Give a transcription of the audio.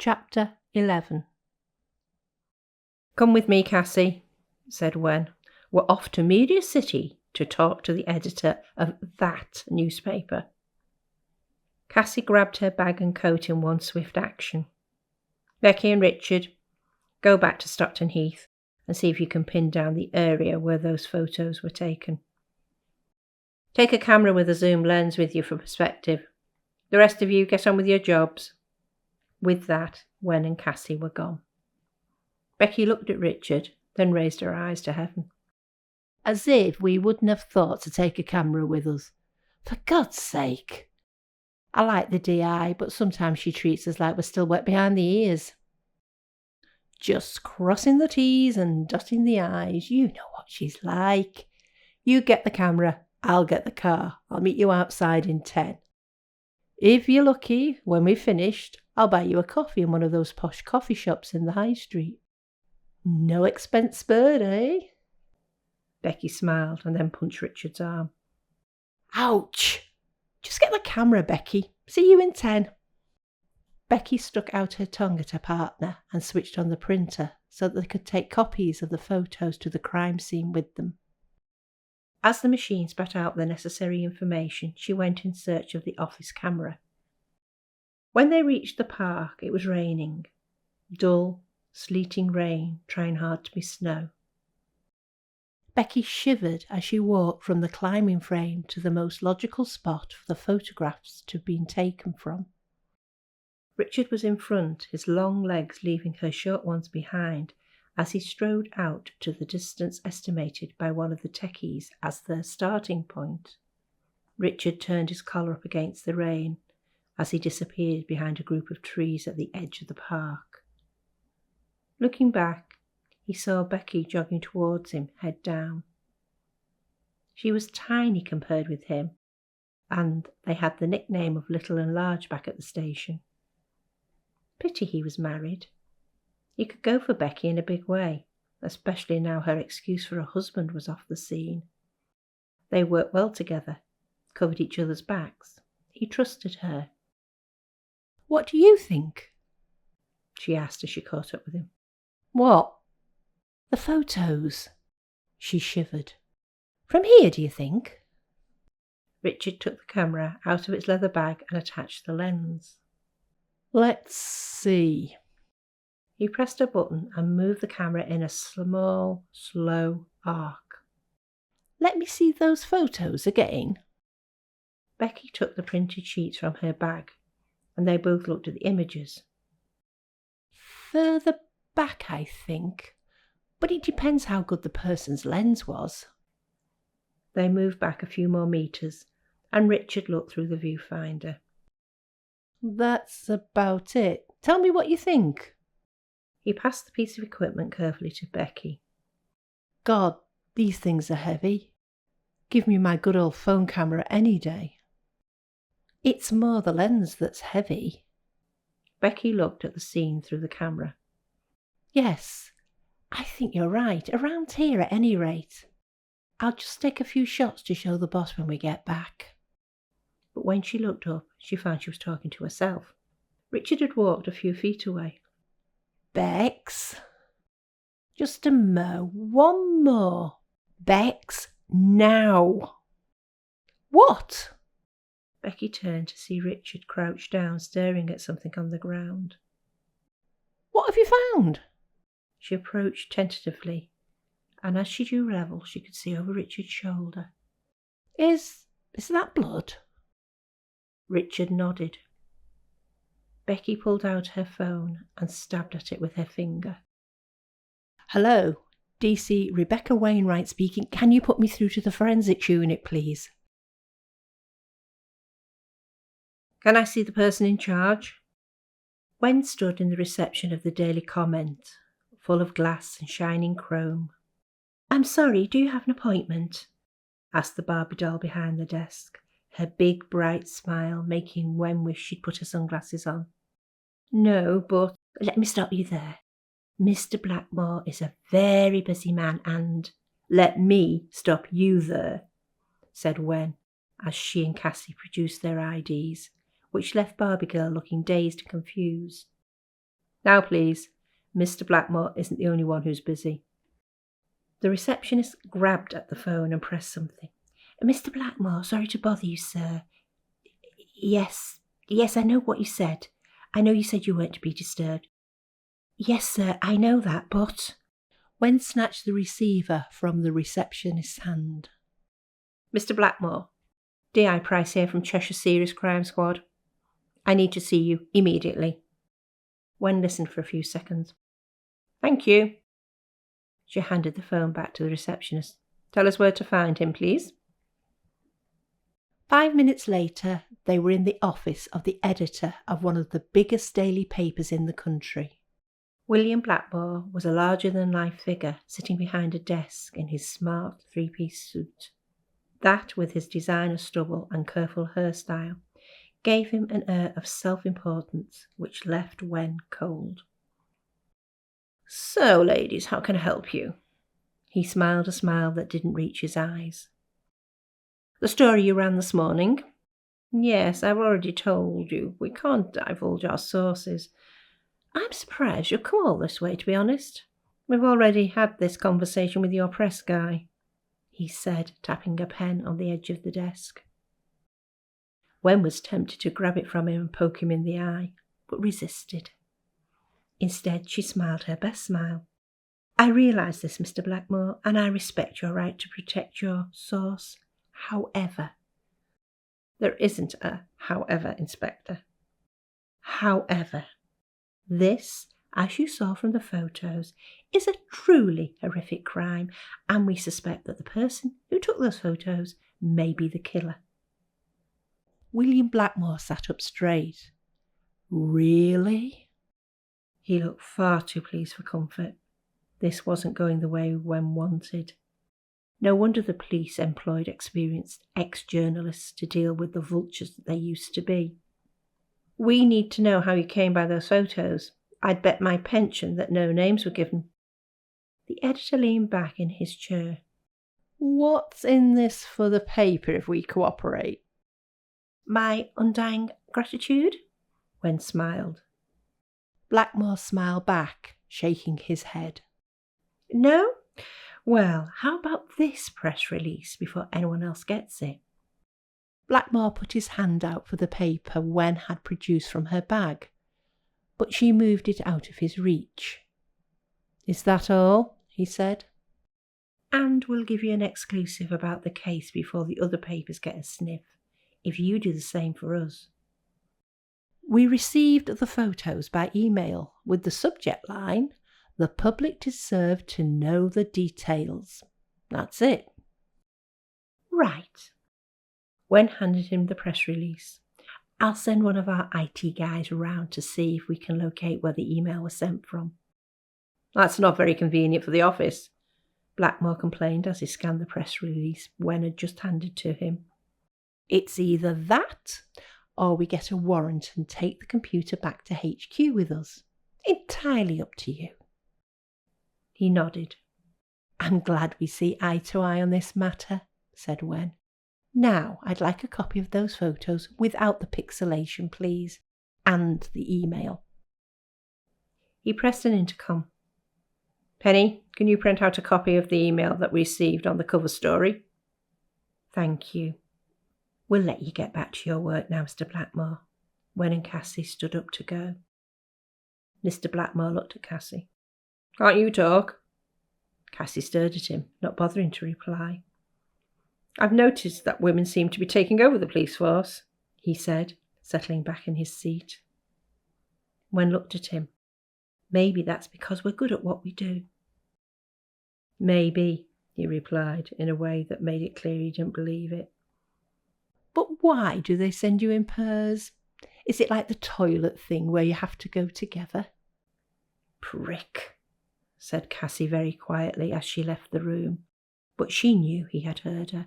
Chapter 11. "Come with me, Cassie," said Wen. "We're off to Media City to talk to the editor of that newspaper." Cassie grabbed her bag and coat in one swift action. "Becky and Richard, go back to Stockton Heath and see if you can pin down the area where those photos were taken. Take a camera with a zoom lens with you for perspective. The rest of you get on with your jobs." With that, Wen and Cassie were gone. Becky looked at Richard, then raised her eyes to heaven. "As if we wouldn't have thought to take a camera with us. For God's sake! I like the DI, but sometimes she treats us like we're still wet behind the ears." "Just crossing the T's and dotting the I's. You know what she's like. You get the camera, I'll get the car. I'll meet you outside in 10. If you're lucky, when we've finished, I'll buy you a coffee in one of those posh coffee shops in the high street. No expense spared, eh?" Becky smiled and then punched Richard's arm. "Ouch! Just get the camera, Becky. See you in 10. Becky stuck out her tongue at her partner and switched on the printer so that they could take copies of the photos to the crime scene with them. As the machine spat out the necessary information, she went in search of the office camera. When they reached the park, it was raining. Dull, sleeting rain, trying hard to be snow. Becky shivered as she walked from the climbing frame to the most logical spot for the photographs to have been taken from. Richard was in front, his long legs leaving her short ones behind, as he strode out to the distance estimated by one of the techies as their starting point. Richard turned his collar up against the rain as he disappeared behind a group of trees at the edge of the park. Looking back, he saw Becky jogging towards him, head down. She was tiny compared with him, and they had the nickname of Little and Large back at the station. Pity he was married. He could go for Becky in a big way, especially now her excuse for a husband was off the scene. They worked well together, covered each other's backs. He trusted her. "What do you think?" she asked as she caught up with him. "What?" "The photos." She shivered. "From here, do you think?" Richard took the camera out of its leather bag and attached the lens. "Let's see." He pressed a button and moved the camera in a small, slow arc. "Let me see those photos again." Becky took the printed sheets from her bag, and they both looked at the images. "Further back, I think, but it depends how good the person's lens was." They moved back a few more meters, and Richard looked through the viewfinder. "That's about it. Tell me what you think." He passed the piece of equipment carefully to Becky. "God, these things are heavy. Give me my good old phone camera any day." "It's more the lens that's heavy." Becky looked at the scene through the camera. "Yes, I think you're right. Around here at any rate. I'll just take a few shots to show the boss when we get back." But when she looked up, she found she was talking to herself. Richard had walked a few feet away. "Bex." "Just a mo. One more. Bex, now." "What?" Becky turned to see Richard crouched down, staring at something on the ground. "What have you found?" She approached tentatively, and as she drew level, she could see over Richard's shoulder. Is that blood?" Richard nodded. Becky pulled out her phone and stabbed at it with her finger. "Hello, DC Rebecca Wainwright speaking. Can you put me through to the forensics unit, please?" "Can I see the person in charge?" Wen stood in the reception of the Daily Comment, full of glass and shining chrome. "I'm sorry, do you have an appointment?" asked the Barbie doll behind the desk, her big bright smile making Wen wish she'd put her sunglasses on. "No, but—" "Let me stop you there. Mr. Blackmore is a very busy man and—" "Let me stop you there," said Wen, as she and Cassie produced their IDs, which left Barbie Girl looking dazed and confused. Now, please. Mr. Blackmore isn't the only one who's busy. The receptionist grabbed at the phone and pressed something. Mr. Blackmore, sorry to bother you, sir. Yes, I know what you said. I know you said you weren't to be disturbed. Yes, sir, I know that, but... Wen snatched the receiver from the receptionist's hand. Mr. Blackmore, D.I. Price here from Cheshire Serious Crime Squad. I need to see you immediately. Wen listened for a few seconds. Thank you. She handed the phone back to the receptionist. Tell us where to find him, please. 5 minutes later, they were in the office of the editor of one of the biggest daily papers in the country. William Blackmore was a larger-than-life figure sitting behind a desk in his smart three-piece suit. That, with his designer stubble and careful hairstyle, gave him an air of self-importance which left Wen cold. So, ladies, how can I help you? He smiled a smile that didn't reach his eyes. The story you ran this morning? Yes, I've already told you. We can't divulge our sources. I'm surprised you've come all this way, to be honest. We've already had this conversation with your press guy, he said, tapping a pen on the edge of the desk. Wen was tempted to grab it from him and poke him in the eye, but resisted. Instead, she smiled her best smile. I realise this, Mr. Blackmore, and I respect your right to protect your source. However, there isn't a however, Inspector. However, this, as you saw from the photos, is a truly horrific crime, and we suspect that the person who took those photos may be the killer. William Blackmore sat up straight. Really? He looked far too pleased for comfort. This wasn't going the way Wen wanted. No wonder the police employed experienced ex-journalists to deal with the vultures that they used to be. We need to know how you came by those photos. I'd bet my pension that no names were given. The editor leaned back in his chair. What's in this for the paper if we cooperate? My undying gratitude? Wen smiled. Blackmore smiled back, shaking his head. No? Well, how about this press release before anyone else gets it? Blackmore put his hand out for the paper Wen had produced from her bag, but she moved it out of his reach. Is that all? He said. And we'll give you an exclusive about the case before the other papers get a sniff, if you do the same for us. We received the photos by email with the subject line, "The public deserve to know the details." That's it. Right. Wen handed him the press release. I'll send one of our IT guys around to see if we can locate where the email was sent from. That's not very convenient for the office, Blackmore complained as he scanned the press release Wen had just handed to him. It's either that, or we get a warrant and take the computer back to HQ with us. Entirely up to you. He nodded. I'm glad we see eye to eye on this matter, said Wen. Now, I'd like a copy of those photos without the pixelation, please, and the email. He pressed an intercom. Penny, can you print out a copy of the email that we received on the cover story? Thank you. We'll let you get back to your work now, Mr. Blackmore. Wen and Cassie stood up to go. Mr. Blackmore looked at Cassie. Can't you talk? Cassie stared at him, not bothering to reply. I've noticed that women seem to be taking over the police force, he said, settling back in his seat. Wen looked at him. Maybe that's because we're good at what we do. Maybe, he replied, in a way that made it clear he didn't believe it. But why do they send you in pairs? Is it like the toilet thing where you have to go together? Prick, said Cassie very quietly as she left the room, but she knew he had heard her.